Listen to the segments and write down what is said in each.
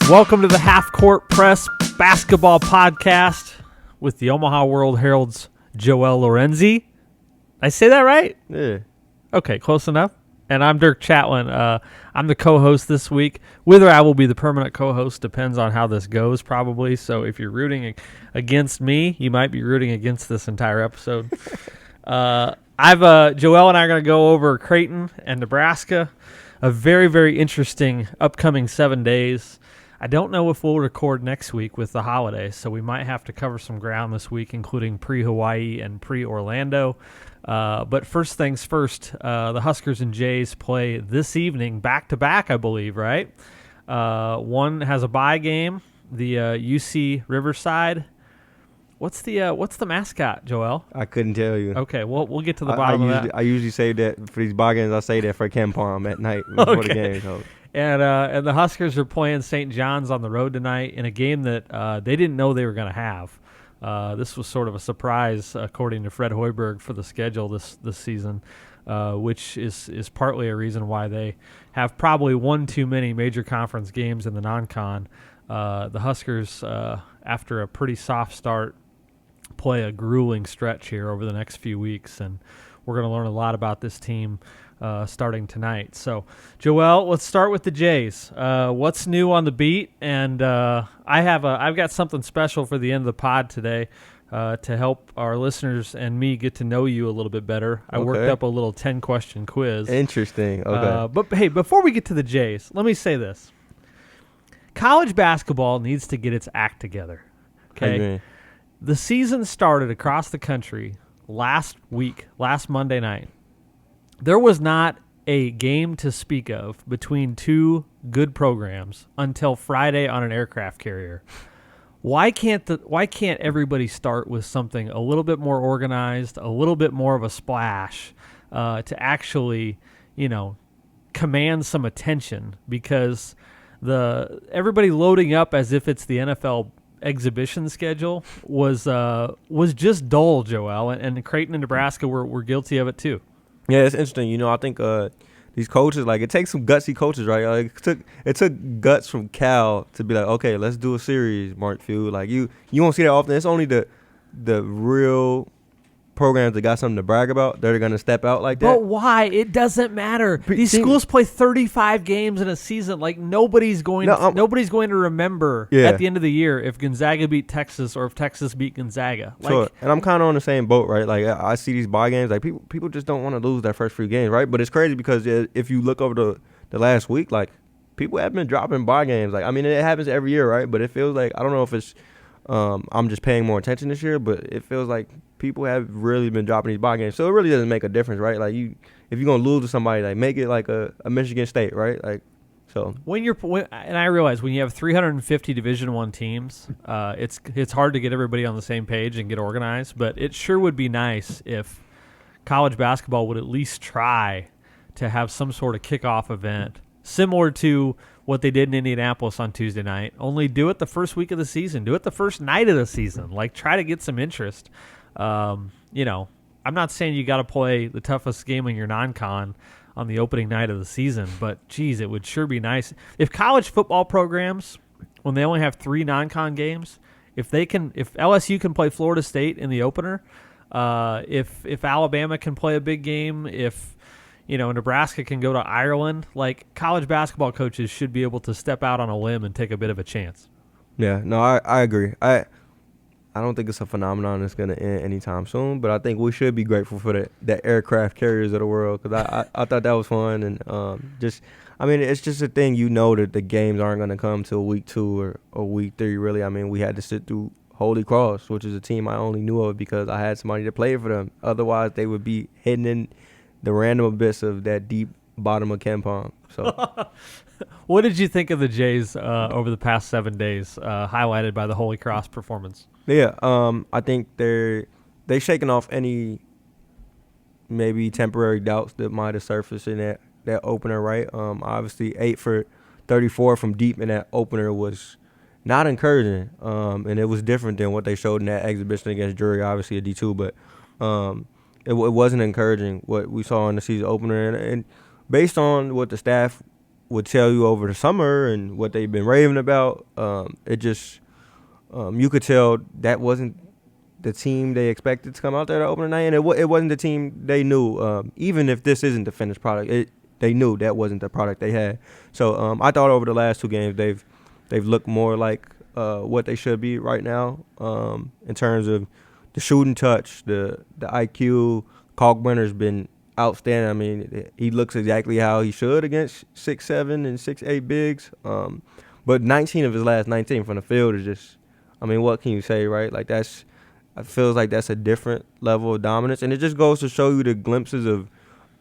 Welcome to the Half Court Press Basketball Podcast with the Omaha World-Herald's Joel Lorenzi. I say that right? Yeah. Okay, close enough. And I'm Dirk Chatelain. I'm the co-host this week. Whether I will be the permanent co-host depends on how this goes, probably. So if you're rooting against me, you might be rooting against this entire episode. Joel and I are going to go over Creighton and Nebraska. A very, very interesting upcoming 7 days. I don't know if we'll record next week with the holidays, so we might have to cover some ground this week, including pre-Hawaii and pre-Orlando. But first things first, the Huskers and Jays play this evening, back-to-back, I believe, right? One has a bye game, the UC Riverside. What's the mascot, Joel? I couldn't tell you. Okay, well, we'll get to the bottom of that. I usually say that for these bye games. I say that for Ken Palm at night before the game. So. And the Huskers are playing St. John's on the road tonight in a game that they didn't know they were going to have. This was sort of a surprise, according to Fred Hoiberg, for the schedule this season, which is partly a reason why they have probably one too many major conference games in the non-con. The Huskers, after a pretty soft start, play a grueling stretch here over the next few weeks, and we're going to learn a lot about this team starting tonight. So, Joel, let's start with the Jays. What's new on the beat? And I've got something special for the end of the pod today to help our listeners and me get to know you a little bit better. I worked up a little 10-question quiz. Interesting. Okay. But, hey, before we get to the Jays, let me say this. College basketball needs to get its act together. Okay? The season started across the country last Monday night. There was not a game to speak of between two good programs until Friday on an aircraft carrier. Why can't everybody start with something a little bit more organized, a little bit more of a splash, to actually, command some attention? Because everybody loading up as if it's the NFL exhibition schedule was just dull, Joel, and Creighton and Nebraska were guilty of it too. Yeah, it's interesting. I think these coaches, it takes some gutsy coaches, right? It took guts from Cal to be like, okay, let's do a series, Mark Few. You won't see that often. It's only the real programs that got something to brag about that are going to step out like that. But why? It doesn't matter. These schools play 35 games in a season. Nobody's going to remember at the end of the year if Gonzaga beat Texas or if Texas beat Gonzaga. Sure. And I'm kind of on the same boat, right? I see these bye games. People just don't want to lose their first few games, right? But it's crazy because if you look over the last week, people have been dropping bye games. It happens every year, right? But it feels like, I don't know if it's I'm just paying more attention this year, but it feels like people have really been dropping these bye games. So it really doesn't make a difference, right? If you're gonna lose to somebody, make it like a Michigan State, right? So and I realize when you have 350 Division I teams, it's hard to get everybody on the same page and get organized. But it sure would be nice if college basketball would at least try to have some sort of kickoff event similar to what they did in Indianapolis on Tuesday night. Only do it the first week of the season. Do it the first night of the season. Try to get some interest. I'm not saying you got to play the toughest game in your non-con on the opening night of the season, but geez, it would sure be nice if college football programs, when they only have 3 non-con games, if LSU can play Florida State in the opener, if Alabama can play a big game, if Nebraska can go to Ireland, college basketball coaches should be able to step out on a limb and take a bit of a chance. Yeah, no, I agree. I don't think it's a phenomenon that's going to end anytime soon, but I think we should be grateful for the aircraft carriers of the world because I thought that was fun. And it's just a thing, that the games aren't going to come till week 2 or week 3, really. We had to sit through Holy Cross, which is a team I only knew of because I had somebody to play for them. Otherwise, they would be hidden in the random abyss of that deep bottom of Ken Palm. So, what did you think of the Jays over the past 7 days, highlighted by the Holy Cross performance? Yeah, I think they're shaking off any maybe temporary doubts that might have surfaced in that opener, right? Obviously, 8 for 34 from deep in that opener was not encouraging, and it was different than what they showed in that exhibition against Drury, obviously a D2, but it wasn't encouraging what we saw in the season opener, and based on what the staff would tell you over the summer and what they've been raving about, it just you could tell that wasn't the team they expected to come out there to open night, and it wasn't the team they knew. Even if this isn't the finished product, they knew that wasn't the product they had. So I thought over the last 2 games they've looked more like what they should be right now in terms of the shooting touch, the IQ. Kalkbrenner's been outstanding. I mean, he looks exactly how he should against 6'7" and 6'8" bigs. But 19 of his last 19 from the field is just, I mean, what can you say, right? Like it feels like that's a different level of dominance, and it just goes to show you the glimpses of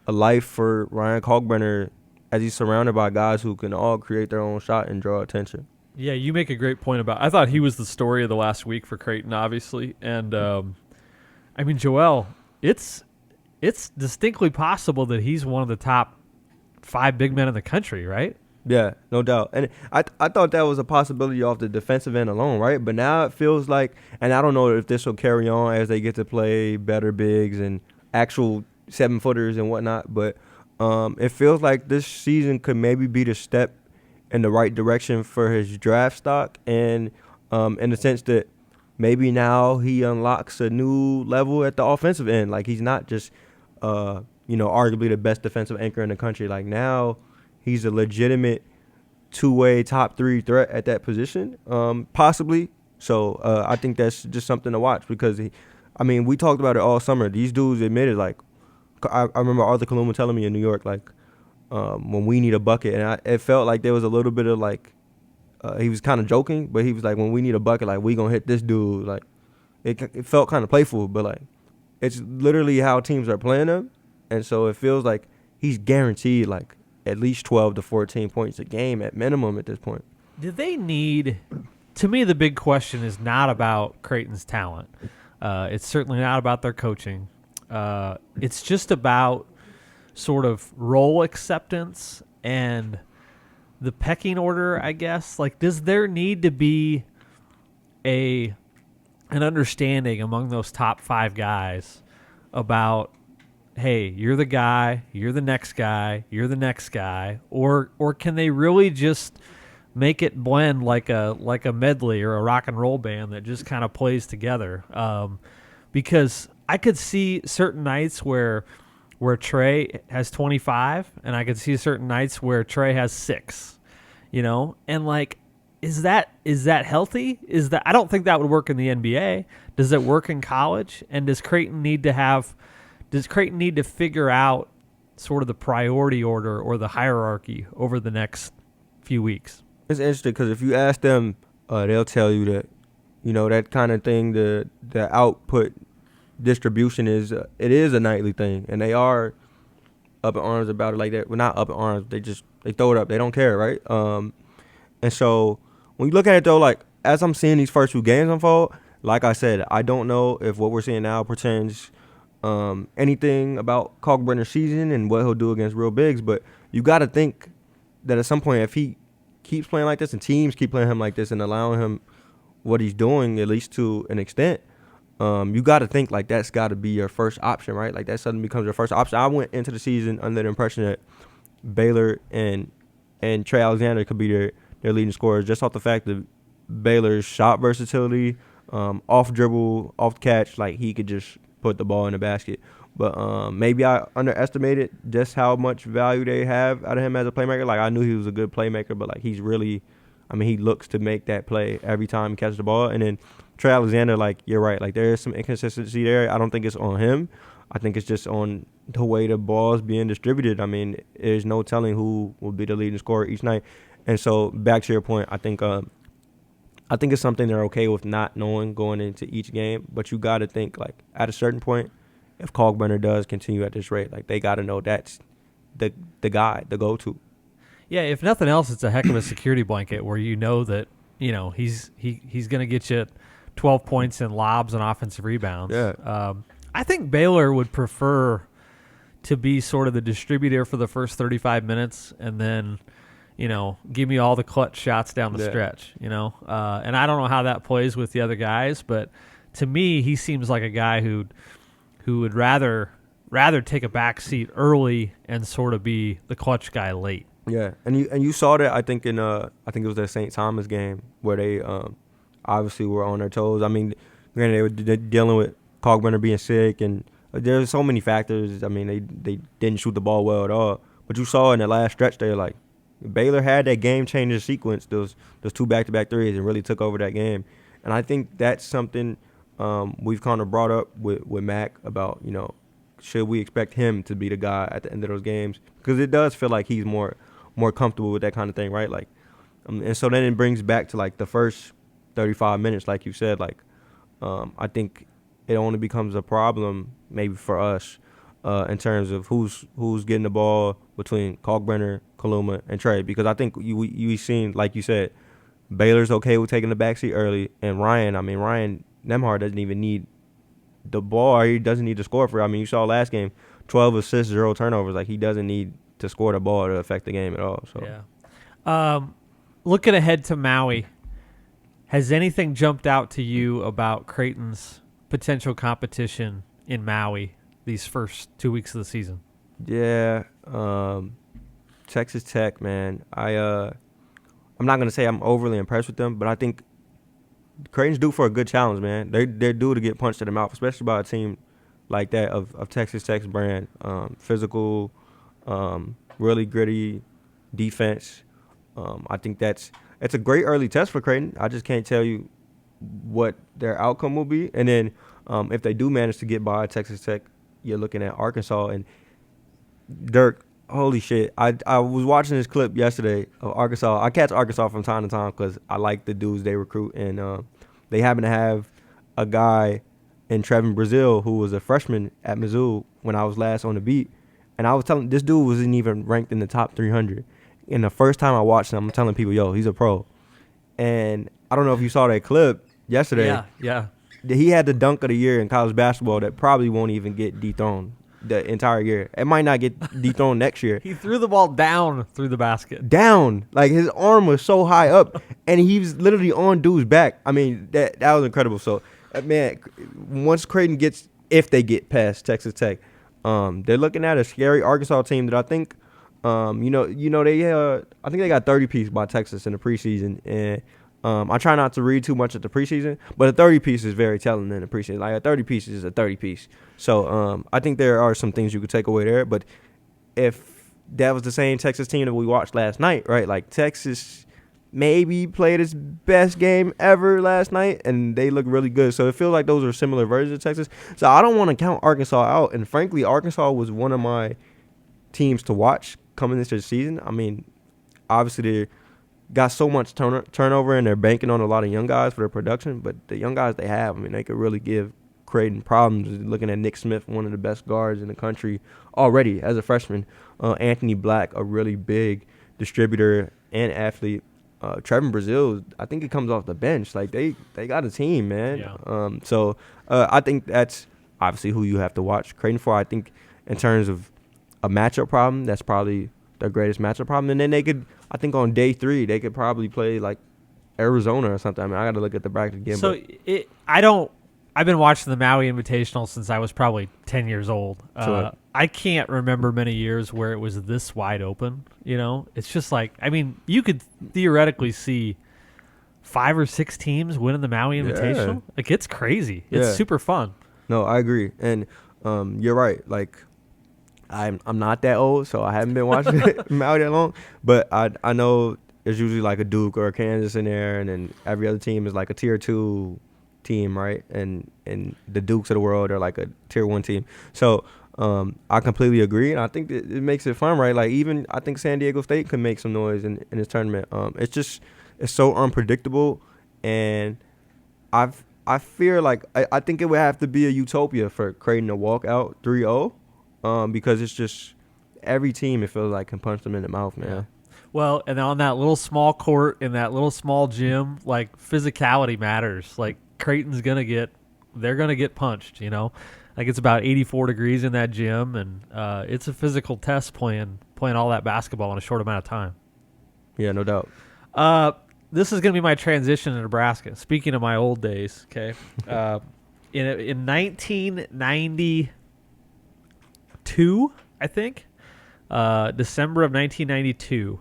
a life for Ryan Kalkbrenner as he's surrounded by guys who can all create their own shot and draw attention. Yeah, you make a great point about. I thought he was the story of the last week for Creighton, obviously, and I mean, Joel, it's distinctly possible that he's one of the top 5 big men in the country, right? Yeah, no doubt. And I thought that was a possibility off the defensive end alone, right? But now it feels like, and I don't know if this will carry on as they get to play better bigs and actual 7-footers and whatnot, but it feels like this season could maybe be the step in the right direction for his draft stock, and in the sense that maybe now he unlocks a new level at the offensive end. Like, he's not just, arguably the best defensive anchor in the country. Like, now he's a legitimate 2-way top 3 threat at that position, possibly. So I think that's just something to watch because, we talked about it all summer. These dudes admitted, like, I remember Arthur Kaluma telling me in New York, like, when we need a bucket, and it felt like there was a little bit of, like, he was kind of joking, but he was like, when we need a bucket, like, we going to hit this dude. Like, it felt kind of playful, but, like, it's literally how teams are playing him. And so it feels like he's guaranteed, like, at least 12 to 14 points a game at minimum at this point. Do they need – to me, the big question is not about Creighton's talent. It's certainly not about their coaching. It's just about sort of role acceptance and the pecking order, I guess. Like, does there need to be an understanding among those top 5 guys about – hey, you're the guy, you're the next guy, you're the next guy, or can they really just make it blend like a medley or a rock and roll band that just kind of plays together? Because I could see certain nights where Trey has 25, and I could see certain nights where Trey has 6, and like, is that healthy? I don't think that would work in the NBA. Does it work in college? And does Creighton need to figure out sort of the priority order or the hierarchy over the next few weeks? It's interesting because if you ask them, they'll tell you that, that kind of thing, the output distribution is a nightly thing, and they are up in arms about it like that. Well, not up in arms. They throw it up. They don't care, right? And so when you look at it, though, like, as I'm seeing these first 2 games unfold, like I said, I don't know if what we're seeing now portends anything about Kalkbrenner's season and what he'll do against real bigs, but you got to think that at some point, if he keeps playing like this and teams keep playing him like this and allowing him what he's doing, at least to an extent, you got to think like that's got to be your first option, right? Like, that suddenly becomes your first option. I went into the season under the impression that Baylor and Trey Alexander could be their leading scorers just off the fact that Baylor's shot versatility, off dribble, off catch, like, he could just put the ball in the basket. But maybe I underestimated just how much value they have out of him as a playmaker. Like, I knew he was a good playmaker, but, like, he's really, he looks to make that play every time he catches the ball. And then Trey Alexander, like, you're right. Like, there is some inconsistency there. I don't think it's on him. I think it's just on the way the ball is being distributed. There's no telling who will be the leading scorer each night. And so, back to your point, I think it's something they're okay with not knowing going into each game. But you got to think, like, at a certain point, if Kalkbrenner does continue at this rate, like, they got to know that's the guy, the go-to. Yeah, if nothing else, it's a heck of a security blanket where you know that, he's going to get you 12 points in lobs and offensive rebounds. Yeah. I think Baylor would prefer to be sort of the distributor for the first 35 minutes and then – give me all the clutch shots down the stretch, and I don't know how that plays with the other guys, but to me, he seems like a guy who would rather take a back seat early and sort of be the clutch guy late. Yeah, and you saw that I think in I think it was that St. Thomas game where they obviously were on their toes. I mean, granted they were dealing with Cogburner being sick, and there's so many factors. I mean, they didn't shoot the ball well at all. But you saw in the last stretch there, like Baylor had that game changing sequence, those two back-to-back threes, and really took over that game. And I think that's something we've kind of brought up with Mac about, should we expect him to be the guy at the end of those games? Because it does feel like he's more comfortable with that kind of thing, right? Like, and so then it brings back to like the first 35 minutes, like you said. Like, I think it only becomes a problem maybe for us in terms of who's getting the ball between Kalkbrenner, Kaluma, and Trey. Because I think you seen, like you said, Baylor's okay with taking the backseat early, and Ryan Nembhard doesn't even need the ball. He doesn't need to score for it. I mean, you saw last game, 12 assists, 0 turnovers. Like, he doesn't need to score the ball to affect the game at all. So yeah. Looking ahead to Maui, has anything jumped out to you about Creighton's potential competition in Maui these first 2 weeks of the season? Yeah, Texas Tech, man. I'm not gonna say I'm overly impressed with them, but I think Creighton's due for a good challenge, man. They're due to get punched in the mouth, especially by a team like that of Texas Tech's brand. Physical, really gritty defense. I think it's a great early test for Creighton. I just can't tell you what their outcome will be. And then if they do manage to get by Texas Tech, you're looking at Arkansas and Dirk. Holy shit. I was watching this clip yesterday of Arkansas. I catch Arkansas from time to time because I like the dudes they recruit. And they happen to have a guy in Trevin Brazil who was a freshman at Mizzou when I was last on the beat. And I was telling, this dude wasn't even ranked in the top 300. And the first time I watched him, I'm telling people, yo, he's a pro. And I don't know if you saw that clip yesterday. Yeah. He had the dunk of the year in college basketball that probably won't even get dethroned the entire year. It might not get dethroned next year. He threw the ball down through the basket. Down. Like, his arm was so high up, and he was literally on dude's back. I mean, that was incredible. So, man, once Creighton gets, if they get past Texas Tech, they're looking at a scary Arkansas team that I think, they I think they got 30-piece by Texas in the preseason, and I try not to read too much at the preseason, but a 30-piece is very telling in the preseason. Like, a 30-piece is a 30-piece. So I think there are some things you could take away there. But if that was the same Texas team that we watched last night, right? Like, Texas maybe played its best game ever last night, and they look really good. So it feels like those are similar versions of Texas. So I don't want to count Arkansas out. And frankly, Arkansas was one of my teams to watch coming into the season. I mean, obviously they got so much turnover, and they're banking on a lot of young guys for their production. But the young guys they have, I mean, they could really give Creighton problems. Looking at Nick Smith, one of the best guards in the country already as a freshman. Anthony Black, a really big distributor and athlete. Trevin Brazil, I think he comes off the bench. Like, they got a team, man. Yeah. So I think that's obviously who you have to watch Creighton for. I think in terms of a matchup problem, that's probably their greatest matchup problem. And then they could, I think on day 3, they could probably play like Arizona or something. I mean, I got to look at the bracket again. So I've been watching the Maui Invitational since I was probably 10 years old. Sure. I can't remember many years where it was this wide open. It's just like, I mean, you could theoretically see 5 or 6 teams winning the Maui Invitational. Yeah. Like, it's crazy. It's super fun. No, I agree. And you're right. Like, I'm not that old, so I haven't been watching Maui that long. But I know there's usually like a Duke or a Kansas in there, and then every other team is like a tier 2 team, right? And the Dukes of the world are like a tier 1 team. So I completely agree, and I think it makes it fun, right? Like, even I think San Diego State could make some noise in this tournament. It's so unpredictable, and I fear like I think it would have to be a utopia for Creighton to walk out 3-0. Because it's just every team, it feels like, can punch them in the mouth, man. Yeah. Well, and on that little small court in that little small gym, like, physicality matters. Like, Creighton's they're gonna get punched. Like, it's about 84 degrees in that gym, and it's a physical test playing all that basketball in a short amount of time. Yeah, no doubt. This is gonna be my transition to Nebraska. Speaking of my old days, okay, in 1992, I think, December of 1992,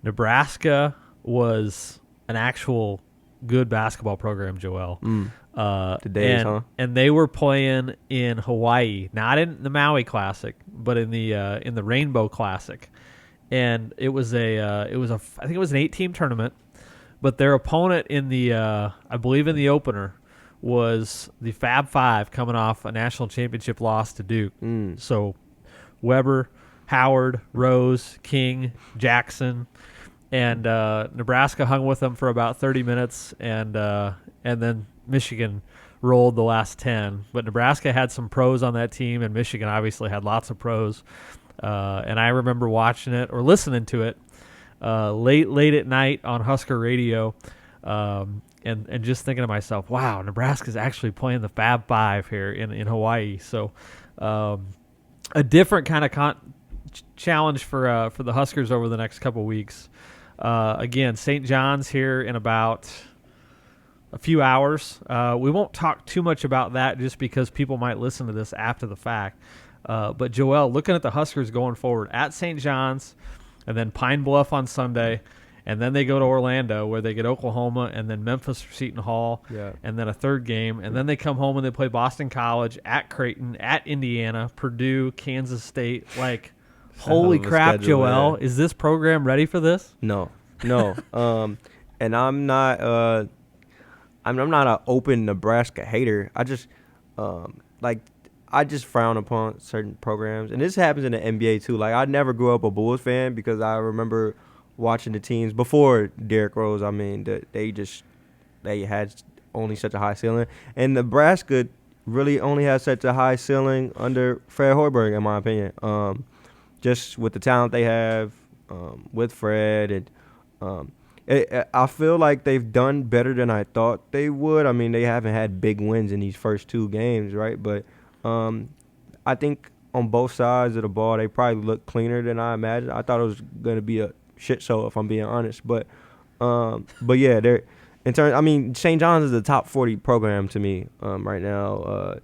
Nebraska was an actual good basketball program, Joel. The days, and they were playing in Hawaii, not in the Maui Classic, but in the Rainbow Classic. And it was I think it was an 8-team tournament, but their opponent in the I believe in the opener was the Fab Five coming off a national championship loss to Duke. So Weber, Howard, Rose, King, Jackson, and Nebraska hung with them for about 30 minutes, and then Michigan rolled the last 10. But Nebraska had some pros on that team, and Michigan obviously had lots of pros. And I remember watching it or listening to it late at night on Husker radio, and just thinking to myself, wow, Nebraska's actually playing the Fab Five here in Hawaii. So a different kind of challenge for the Huskers over the next couple weeks. Again, St. John's here in about a few hours. We won't talk too much about that just because people might listen to this after the fact. But Joel, looking at the Huskers going forward at St. John's and then Pine Bluff on Sunday, and then they go to Orlando where they get Oklahoma and then Memphis for Seton Hall, and then a third game, and then they come home and they play Boston College, at Creighton, at Indiana, Purdue, Kansas State. Like, holy crap, Joel, is this program ready for this? No. And I'm not an open Nebraska hater. I just I just frown upon certain programs, and this happens in the NBA too. Like, I never grew up a Bulls fan because I remember watching the teams before Derrick Rose. I mean, they had only such a high ceiling, and Nebraska really only has such a high ceiling under Fred Hoiberg, in my opinion. Just with the talent they have, with Fred, and I feel like they've done better than I thought they would. I mean, they haven't had big wins in these first two games, right? But I think on both sides of the ball, they probably look cleaner than I imagined. I thought it was going to be a shit show, if I'm being honest. But yeah, they're in terms. I mean, St. John's is a top 40 program to me right now.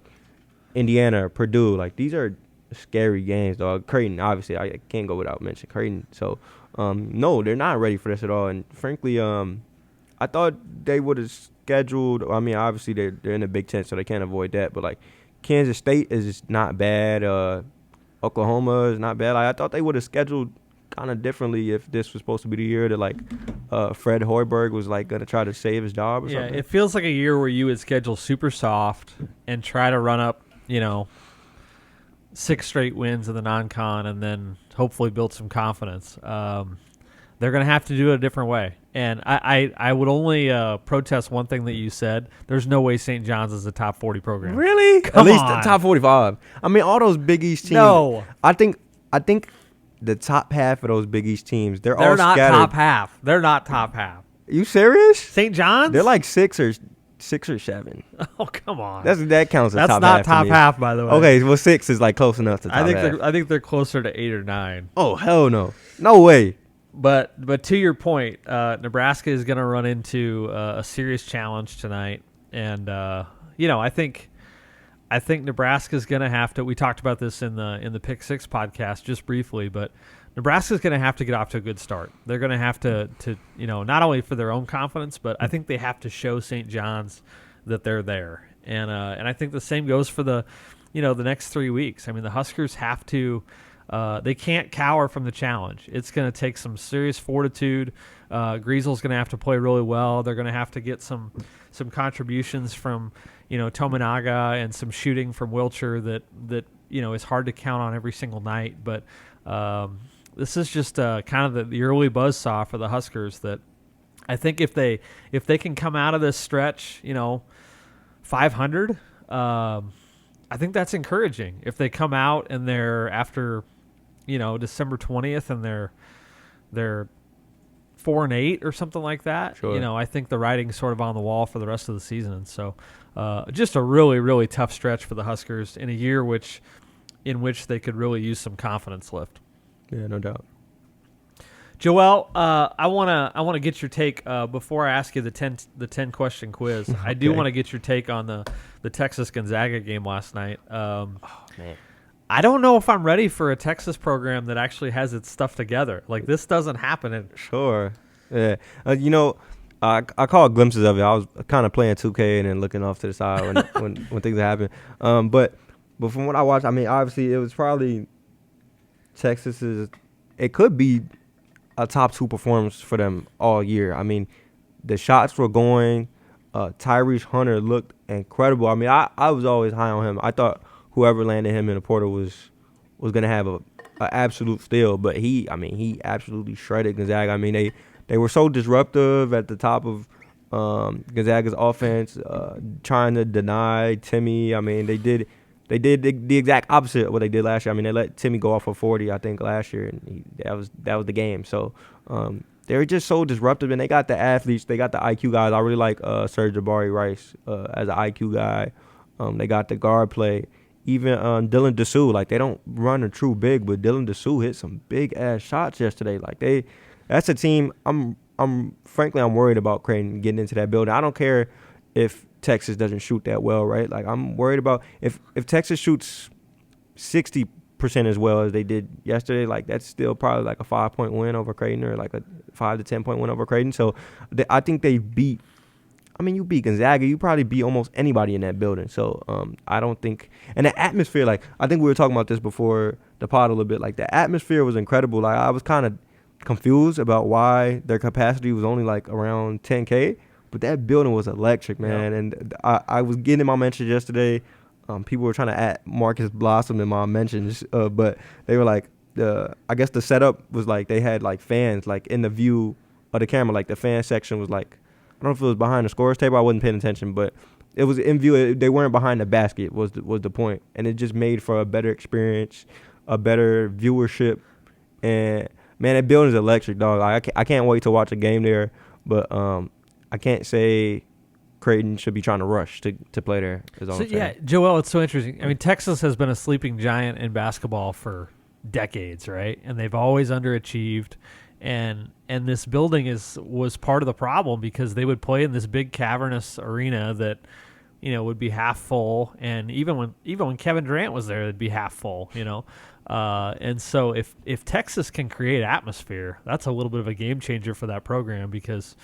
Indiana, Purdue, like, these are scary games, dog. Creighton, obviously, I can't go without mentioning Creighton. So, no, they're not ready for this at all. And frankly, I thought they would have scheduled. I mean, obviously they're in the Big Ten, so they can't avoid that. But like, Kansas State is just not bad. Oklahoma is not bad. Like, I thought they would have scheduled kind of differently if this was supposed to be the year that Fred Hoiberg was like going to try to save his job or something. Yeah, it feels like a year where you would schedule super soft and try to run up, 6 straight wins in the non-con and then hopefully build some confidence. They're going to have to do it a different way. And I would only protest one thing that you said. There's no way St. John's is a top 40 program. Really? Come At least on. the top 45. I mean, all those Big East teams. No. I think the top half of those Big East teams, they're all not scattered. top half. They're not top half. You serious? St. John's? They're like 6 or 7. Oh, come on. That counts as That's top half. not to top me. half, by the way. Okay, well, 6 is like close enough to top half. I think they're closer to 8 or 9. Oh, hell no. No way. But to your point, Nebraska is going to run into a serious challenge tonight, and I think Nebraska is going to have to. We talked about this in the Pick Six podcast just briefly, but Nebraska is going to have to get off to a good start. They're going to have to not only for their own confidence, but I think they have to show St. John's that they're there, and I think the same goes for the next 3 weeks. I mean, the Huskers have to. They can't cower from the challenge. It's going to take some serious fortitude. Griesel's going to have to play really well. They're going to have to get some contributions from Tominaga and some shooting from Wilcher that is hard to count on every single night. But this is just kind of the early buzzsaw for the Huskers that I think if they can come out of this stretch 500. I think that's encouraging. If they come out and they're after, December 20th and they're 4-8 or something like that, sure. I think the writing's sort of on the wall for the rest of the season. And so, just a really, really tough stretch for the Huskers in a year in which they could really use some confidence lift. Yeah, no doubt. Joel, I wanna get your take before I ask you the 10 question quiz. I do want to get your take on the Texas Gonzaga game last night. Man, I don't know if I'm ready for a Texas program that actually has its stuff together. Like, this doesn't happen. Sure. Yeah. I caught glimpses of it. I was kind of playing 2K and then looking off to the side when things happen. But from what I watched, I mean, obviously it was probably Texas's. It could be a top 2 performance for them all year. I mean, the shots were going. Tyrese Hunter looked incredible. I mean, I was always high on him. I thought whoever landed him in the portal was gonna have a absolute steal. But he absolutely shredded Gonzaga. I mean, they were so disruptive at the top of Gonzaga's offense, trying to deny Timmy. I mean, they did the exact opposite of what they did last year. I mean, they let Timmy go off for 40, I think, last year, and that was the game. So they were just so disruptive, and they got the athletes, they got the IQ guys. I really like Serge Jabari Rice as an IQ guy. They got the guard play. Even Dylan Dessou, like, they don't run a true big, but Dylan Dessou hit some big ass shots yesterday. Like, that's a team. I'm worried about Creighton getting into that building. I don't care if Texas doesn't shoot that well, right? Like, I'm worried about if Texas shoots 60% as well as they did yesterday, like, that's still probably like a 5-point win over Creighton, or like a 5 to 10 point win over Creighton. So I think they beat. I mean, you beat Gonzaga, you probably beat almost anybody in that building. So I don't think, and the atmosphere, like, I think we were talking about this before the pod a little bit. Like, the atmosphere was incredible. Like, I was kind of confused about why their capacity was only like around 10K, but that building was electric, man. Yeah. And I was getting my mentions yesterday. People were trying to add Marcus Blossom in my mentions, but they were like, I guess the setup was like they had like fans like in the view of the camera. Like, the fan section was like, I don't know if it was behind the scorer's table. I wasn't paying attention, but it was in view. They weren't behind the basket was the point, and it just made for a better experience, a better viewership, and man, that building's electric, dog. I can't wait to watch a game there, but I can't say Creighton should be trying to rush to play there. Yeah, Joel, it's so interesting. I mean, Texas has been a sleeping giant in basketball for decades, right? And they've always underachieved. And this building was part of the problem, because they would play in this big cavernous arena that, would be half full, and even when Kevin Durant was there, it'd be half full, and so if Texas can create atmosphere, that's a little bit of a game changer for that program, because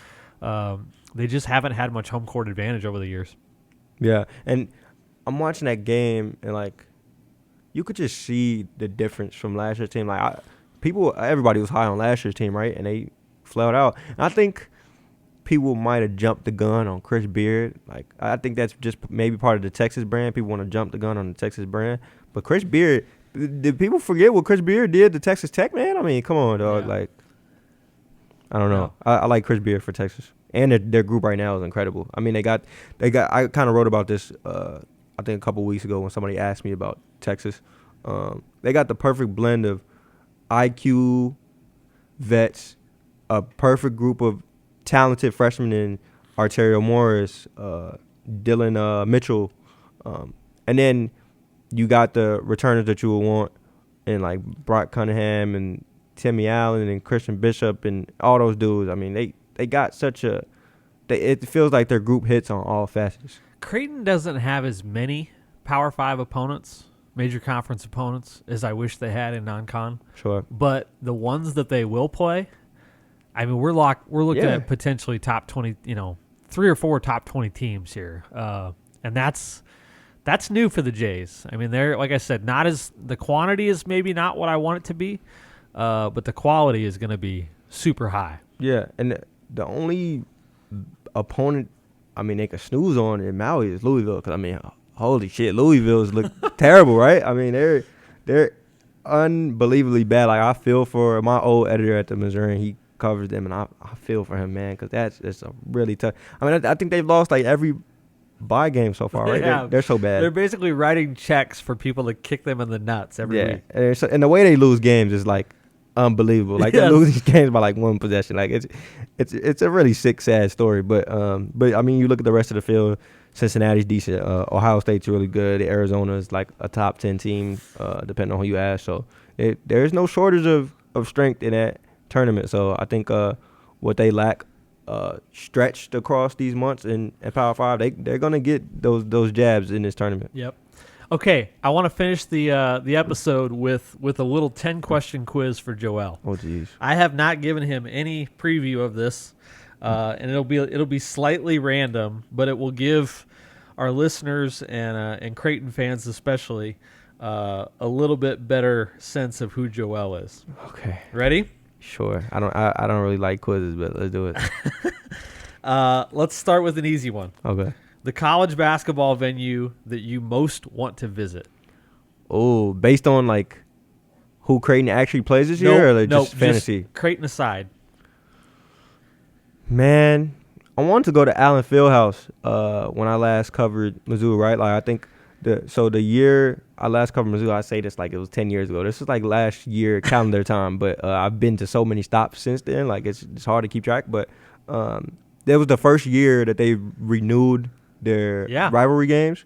they just haven't had much home court advantage over the years. Yeah, and I'm watching that game, and like, you could just see the difference from last year's team. Like, everybody was high on last year's team, right? And they flailed out. And I think people might have jumped the gun on Chris Beard. Like, I think that's just maybe part of the Texas brand. People want to jump the gun on the Texas brand. But Chris Beard, did people forget what Chris Beard did to Texas Tech, man? I mean, come on, dog. Yeah. Like, I don't know. No. I like Chris Beard for Texas. And their group right now is incredible. I mean, they got. I kind of wrote about this, I think a couple weeks ago when somebody asked me about Texas. They got the perfect blend of IQ vets, a perfect group of talented freshmen in Arterio Morris, Dylan Mitchell, and then you got the returners that you would want, and like Brock Cunningham and Timmy Allen and Christian Bishop and all those dudes. I mean, they got such a. It feels like their group hits on all facets. Creighton doesn't have as many Power 5 opponents, major conference opponents, as I wish they had in non-con. Sure. But the ones that they will play, I mean, we're looking at potentially top 20, 3 or 4 top 20 teams here. And that's new for the Jays. I mean, they're, like I said, the quantity is maybe not what I want it to be, but the quality is going to be super high. Yeah, and the only opponent, I mean, they could snooze on in Maui is Louisville, because, I mean, holy shit, Louisville's look terrible, right? I mean, they're unbelievably bad. Like, I feel for my old editor at the Missouri. He covers them, and I feel for him, man, because it's a really tough. I mean, I think they've lost like every bye game so far, right? Yeah. They're so bad. They're basically writing checks for people to kick them in the nuts every week. And the way they lose games is like unbelievable. Like, they lose these games by like one possession. Like, it's a really sick, sad story. But I mean, you look at the rest of the field. Cincinnati's decent. Ohio State's really good. Arizona's like a top 10 team, depending on who you ask. So there's no shortage of strength in that tournament. So I think what they lack stretched across these months in Power 5, they're gonna get those jabs in this tournament. Yep. Okay, I want to finish the episode with a little 10-question quiz for Joel. Oh, jeez. I have not given him any preview of this, and it'll be slightly random, but it will give our listeners and Creighton fans especially a little bit better sense of who Joel is. Okay. Ready? Sure. I don't really like quizzes, but let's do it. Let's start with an easy one. Okay. The college basketball venue that you most want to visit. Oh, based on like who Creighton actually plays this year, or just fantasy? Just Creighton aside. Man, I wanted to go to Allen Fieldhouse when I last covered Mizzou, right? Like I think the year I last covered Mizzou, I say this like it was 10 years ago. This is like last year calendar time, but I've been to so many stops since then. Like it's hard to keep track, but that was the first year that they renewed their rivalry games,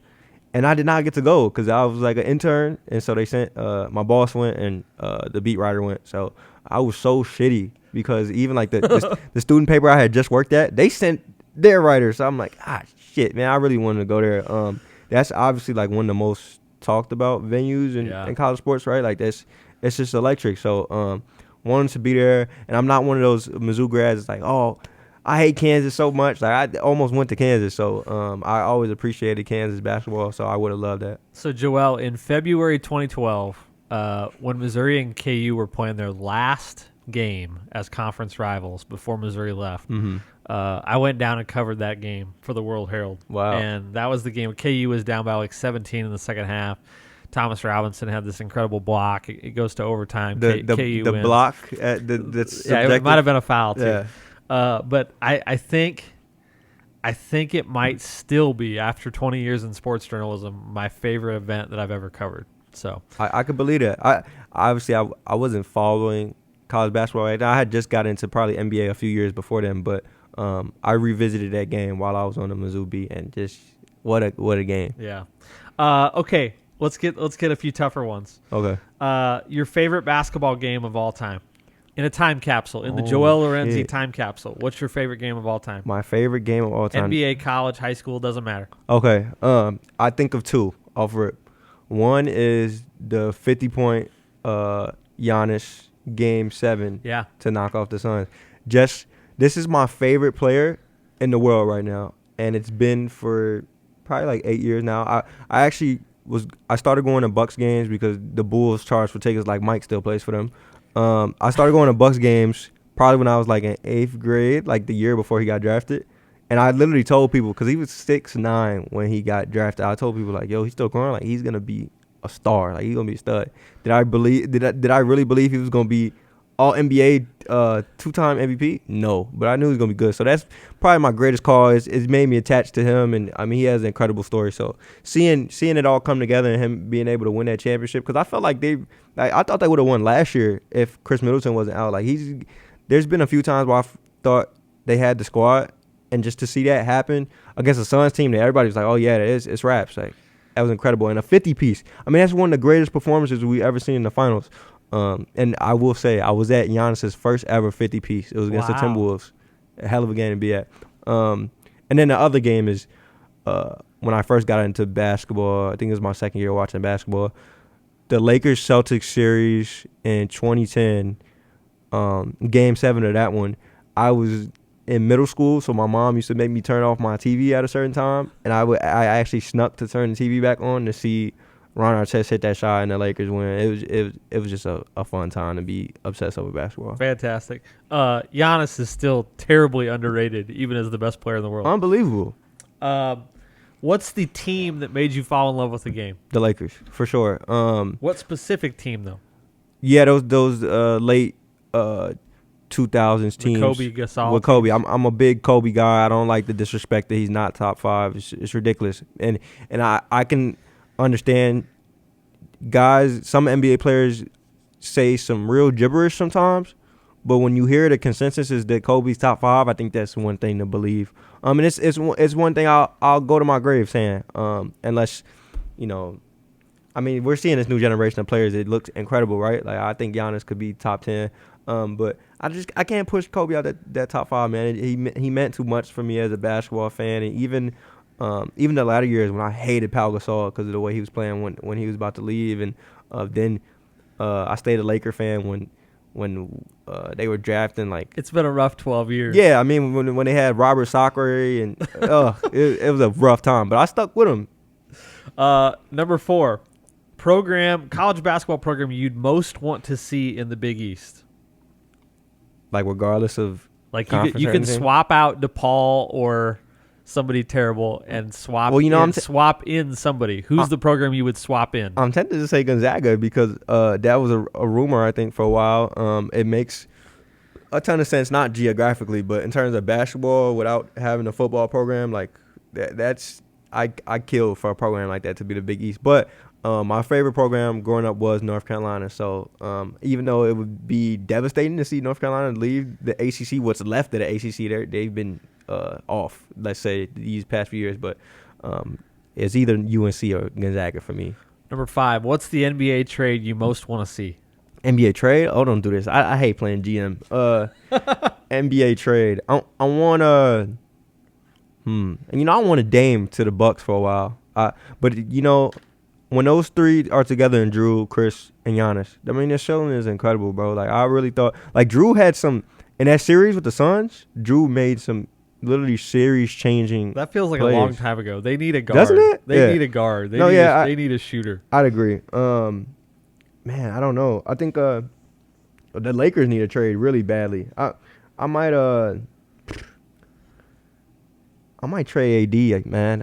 and I did not get to go because I was like an intern, and so they sent my boss went and the beat writer went. So I was so shitty because even like the student paper I had just worked at, they sent their writer. So I'm like, shit, man, I really wanted to go there. That's obviously like one of the most talked about venues in college sports, right? Like it's just electric. So wanted to be there, and I'm not one of those Mizzou grads that's like, oh, I hate Kansas so much. Like I almost went to Kansas, so I always appreciated Kansas basketball. So I would have loved that. So Joel, in February 2012, when Missouri and KU were playing their last game as conference rivals before Missouri left, I went down and covered that game for the World-Herald. Wow! And that was the game. KU was down by like 17 in the second half. Thomas Robinson had this incredible block. It goes to overtime. KU wins. Block at it might have been a foul too. Yeah. But I think it might still be, after 20 years in sports journalism, my favorite event that I've ever covered. So I could believe that. I wasn't following college basketball right now. I had just got into probably NBA a few years before then, but I revisited that game while I was on the Mizzou beat, and just what a game. Yeah. Okay. Let's get a few tougher ones. Okay. Your favorite basketball game of all time? In a time capsule, in the Joel Lorenzi time capsule. What's your favorite game of all time? My favorite game of all time. NBA, college, high school, doesn't matter. Okay. I think of two off rip. One is the 50-point Giannis Game 7 to knock off the Suns. This is my favorite player in the world right now, and it's been for probably like 8 years now. I started going to Bucks games because the Bulls charge for tickets, like Mike still plays for them. I started going to Bucks games probably when I was like in 8th grade, like the year before he got drafted. And I literally told people, because he was 6'9" when he got drafted, I told people like, yo, he's still growing. Like, he's going to be a star. Like, he's going to be a stud. Did I really believe he was going to be all NBA 2-time MVP? No, but I knew he was going to be good. So that's probably my greatest call. It's made me attached to him, and I mean, he has an incredible story. So seeing it all come together and him being able to win that championship, because I felt like I thought they would have won last year if Chris Middleton wasn't out. Like, there's been a few times where I thought they had the squad, and just to see that happen against the Suns team, that everybody was like, oh yeah, it's raps. Like, that was incredible. And a 50-piece. I mean, that's one of the greatest performances we ever seen in the finals. And I will say, I was at Giannis's first ever 50-piece. It was against the Timberwolves. A hell of a game to be at. And then the other game is when I first got into basketball. I think it was my second year watching basketball. The Lakers-Celtics series in 2010, Game 7 of that one, I was in middle school, so my mom used to make me turn off my TV at a certain time, and I actually snuck to turn the TV back on to see Ron Artest hit that shot and the Lakers win. It was just a fun time to be obsessed over basketball. Fantastic. Giannis is still terribly underrated, even as the best player in the world. Unbelievable. What's the team that made you fall in love with the game? The Lakers, for sure. What specific team, though? Yeah, those late 2000s teams. Kobe, Gasol. With Kobe. I'm a big Kobe guy. I don't like the disrespect that he's not top 5. It's ridiculous. And I can understand guys, some NBA players say some real gibberish sometimes, but when you hear the consensus is that Kobe's top 5, I think that's one thing to believe. And it's one thing I'll go to my grave saying, unless, I mean, we're seeing this new generation of players. It looks incredible, right? Like, I think Giannis could be top 10. But I can't push Kobe out that top 5, man. He meant too much for me as a basketball fan, and even even the latter years when I hated Pau Gasol because of the way he was playing when he was about to leave, and then I stayed a Laker fan when they were drafting like. It's been a rough 12 years. Yeah, I mean when they had Robert Sacre and it was a rough time, but I stuck with him. Number 4, college basketball program you'd most want to see in the Big East. Like regardless of like you can swap out DePaul or somebody terrible and swap. Well, swap in somebody. Who's the program you would swap in? I'm tempted to say Gonzaga because that was a rumor I think for a while. It makes a ton of sense, not geographically, but in terms of basketball, without having a football program like that's I kill for a program like that to be the Big East. But my favorite program growing up was North Carolina. So even though it would be devastating to see North Carolina leave the ACC, what's left of the ACC, they've been off, let's say, these past few years. But it's either UNC or Gonzaga for me. Number 5, what's the NBA trade you most want to see? NBA trade? Oh, don't do this. I hate playing GM. NBA trade. I want to... And, I want a Dame to the Bucks for a while. But, when those three are together in Drew, Chris, and Giannis, I mean, their showing is incredible, bro. Like, I really thought... Like, Drew had some... In that series with the Suns, Drew made some literally series-changing That feels like players. a long time ago. They need a guard. Doesn't it? They need a guard. They need a shooter. I'd agree. Man, I don't know. I think the Lakers need a trade really badly. I might trade AD, man.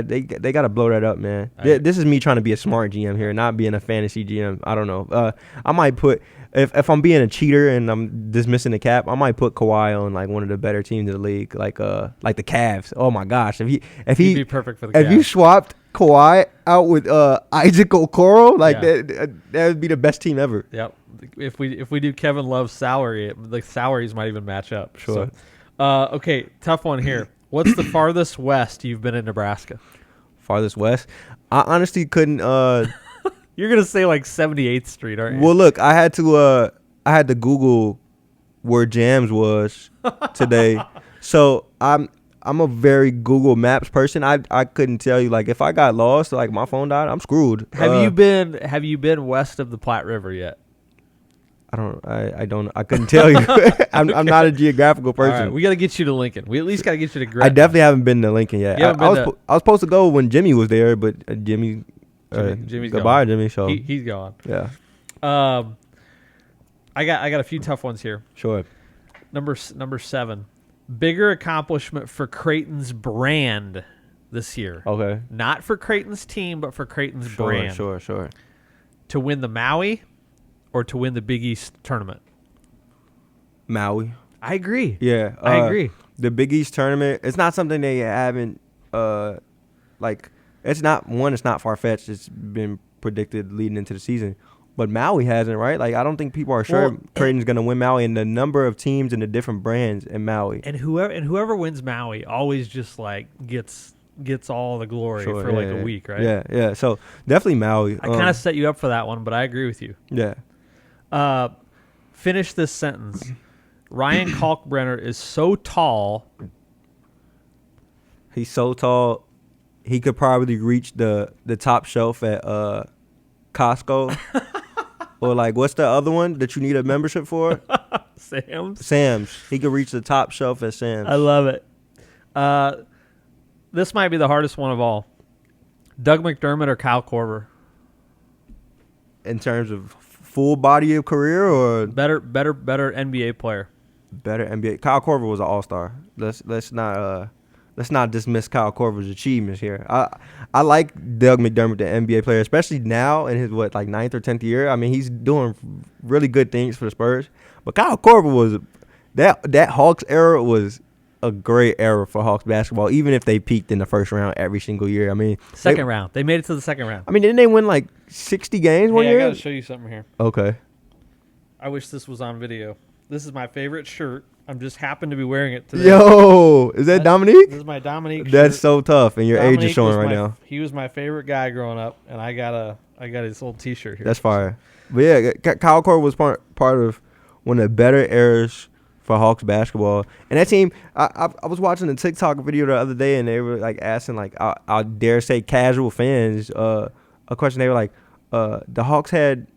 They gotta blow that up, man. This is me trying to be a smart GM here, not being a fantasy GM. I don't know. I might put if I'm being a cheater and I'm dismissing the cap, I might put Kawhi on like one of the better teams in the league, like the Cavs. Oh my gosh, if he'd be perfect for the Cavs. If you swapped Kawhi out with Isaac Okoro, that would be the best team ever. Yep. If we do Kevin Love's salary, the salaries might even match up. Sure. So, okay, tough one here. What's the farthest west you've been in Nebraska? Farthest west? I honestly couldn't. You're gonna say like 78th Street, aren't you? Well, look, I had to Google where Jams was today, so I'm a very Google Maps person. I couldn't tell you, like, if I got lost, like my phone died, I'm screwed. Have you been west of the Platte River yet? I couldn't tell you. I'm not a geographical person. All right, we got to get you to Lincoln. We at least got to get you to Gretna. I definitely haven't been to Lincoln yet. I was supposed to go when Jimmy was there, but Jimmy's goodbye, gone. Jimmy. So he's gone. Yeah. I got a few tough ones here. Sure. Number 7, bigger accomplishment for Creighton's brand this year. Okay. Not for Creighton's team, but for Creighton's brand. Sure. To win the Maui or to win the Big East tournament? Maui. I agree. Yeah. I agree. The Big East tournament, it's not something they haven't, it's not far-fetched. It's been predicted leading into the season. But Maui hasn't, right? Like, I don't think people are sure Creighton's going to win Maui, and the number of teams and the different brands in Maui. And whoever wins Maui always just, like, gets all the glory for a week, right? Yeah. So, definitely Maui. I kind of set you up for that one, but I agree with you. Yeah. Finish this sentence. Ryan Kalkbrenner is so tall. He's so tall, he could probably reach the top shelf at Costco. Or, like, what's the other one that you need a membership for? Sam's. He could reach the top shelf at Sam's. I love it. This might be the hardest one of all. Doug McDermott or Kyle Korver? In terms of full body of career or better NBA player? Better NBA. Kyle Korver was an all-star. Let's not dismiss Kyle Korver's achievements here. I like Doug McDermott, the NBA player, especially now in his 9th or 10th year. I mean, he's doing really good things for the Spurs. But Kyle Korver was that Hawks era was a great era for Hawks basketball, even if they peaked in the first round every single year. I mean, second round. They made it to the second round. I mean, didn't they win like 60 games one year? I got to show you something here. Okay. I wish this was on video. This is my favorite shirt. I'm just happen to be wearing it today. Yo, is that Dominique? This is my Dominique shirt. That's so tough, and your age is showing right now. He was my favorite guy growing up, and I got his little T-shirt here. That's fire. But yeah, Kyle Korver was part of one of the better eras for for Hawks basketball. And that team, I was watching a TikTok video the other day, and they were like asking like I dare say casual fans a question. They were like, the Hawks had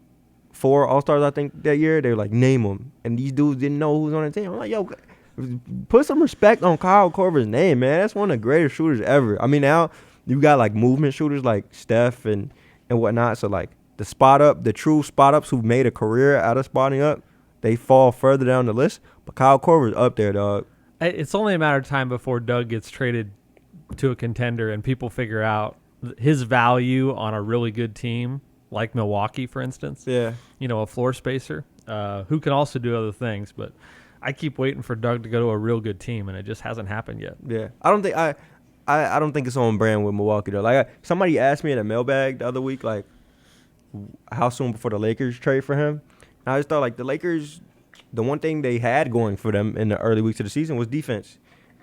4 All-Stars I think that year. They were like, name them, and these dudes didn't know who was on the team. I'm like, yo, put some respect on Kyle Korver's name, man. That's one of the greatest shooters ever. I mean, now you got like movement shooters like Steph and whatnot. So like the true spot ups who made a career out of spotting up, they fall further down the list. But Kyle Korver's up there, dog. It's only a matter of time before Doug gets traded to a contender and people figure out his value on a really good team, like Milwaukee, for instance. Yeah. You know, a floor spacer who can also do other things. But I keep waiting for Doug to go to a real good team, and it just hasn't happened yet. Yeah. I don't think it's on brand with Milwaukee, though. Like, somebody asked me in a mailbag the other week, like, how soon before the Lakers trade for him? And I just thought, like, the Lakers, the one thing they had going for them in the early weeks of the season was defense.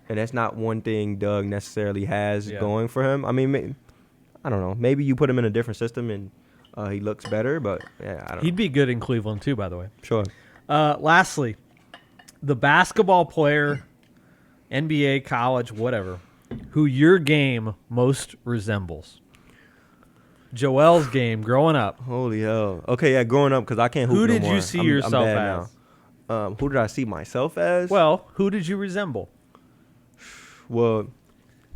And that's not one thing Doug necessarily has going for him. I mean, I don't know. Maybe you put him in a different system and he looks better, but yeah, I don't know. He'd be good in Cleveland, too, by the way. Sure. Lastly, the basketball player, NBA, college, whatever, who your game most resembles. Joel's game growing up. Holy hell. Okay, yeah, growing up, because I can't hoop Who no did more. you see I'm yourself bad as? now. Who did I see myself as? Well, who did you resemble? Well,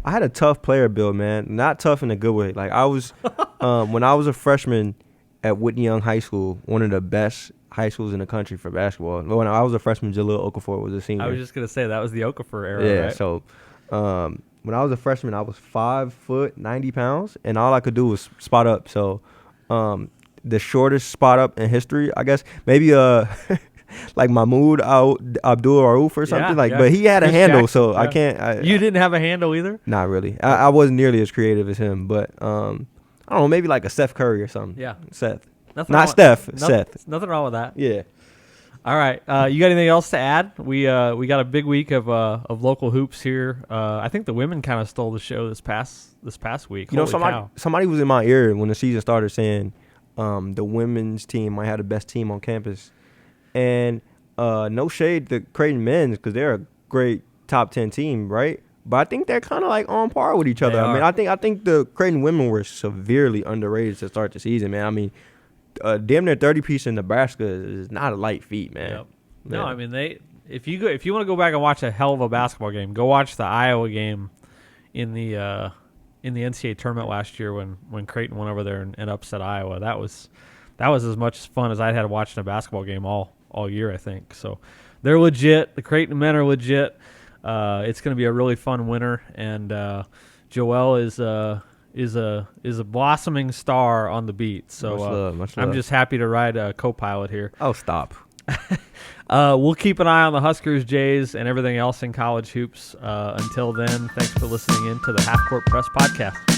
I had a tough player build, man. Not tough in a good way. Like, I was, when I was a freshman at Whitney Young High School, one of the best high schools in the country for basketball. When I was a freshman, Jaleel Okafor was a senior. I was just going to say that was the Okafor era, yeah, right? So when I was a freshman, I was 5 foot, 90 pounds, and all I could do was spot up. So the shortest spot up in history, I guess, maybe like Mahmoud Abdul Rauf or something. But he had a handle, Jackson, so I can't. You didn't have a handle either? Not really. I wasn't nearly as creative as him, but I don't know, maybe like a Steph Curry or something. Yeah. Seth. Seth. Nothing wrong with that. Yeah. All right. You got anything else to add? We got a big week of local hoops here. I think the women kind of stole the show this past week. You know, somebody was in my ear when the season started saying the women's team might have the best team on campus. And no shade to Creighton men's because they're a great top 10 team, right? But I think they're kind of like on par with each other. I mean, I think the Creighton women were severely underrated to start the season, man. I mean, damn near 30-piece in Nebraska is not a light feat, man. Yep. No, I mean if you want to go back and watch a hell of a basketball game, go watch the Iowa game in the NCAA tournament last year when Creighton went over there and upset Iowa. That was as much fun as I'd had watching a basketball game all year, I think. So they're legit. The Creighton men are legit. It's going to be a really fun winter, and Joel is a blossoming star on the beat. So much love. I'm just happy to ride a co-pilot here. Oh, stop. We'll keep an eye on the Huskers, Jays, and everything else in college hoops. Until then, thanks for listening in to the Half Court Press podcast.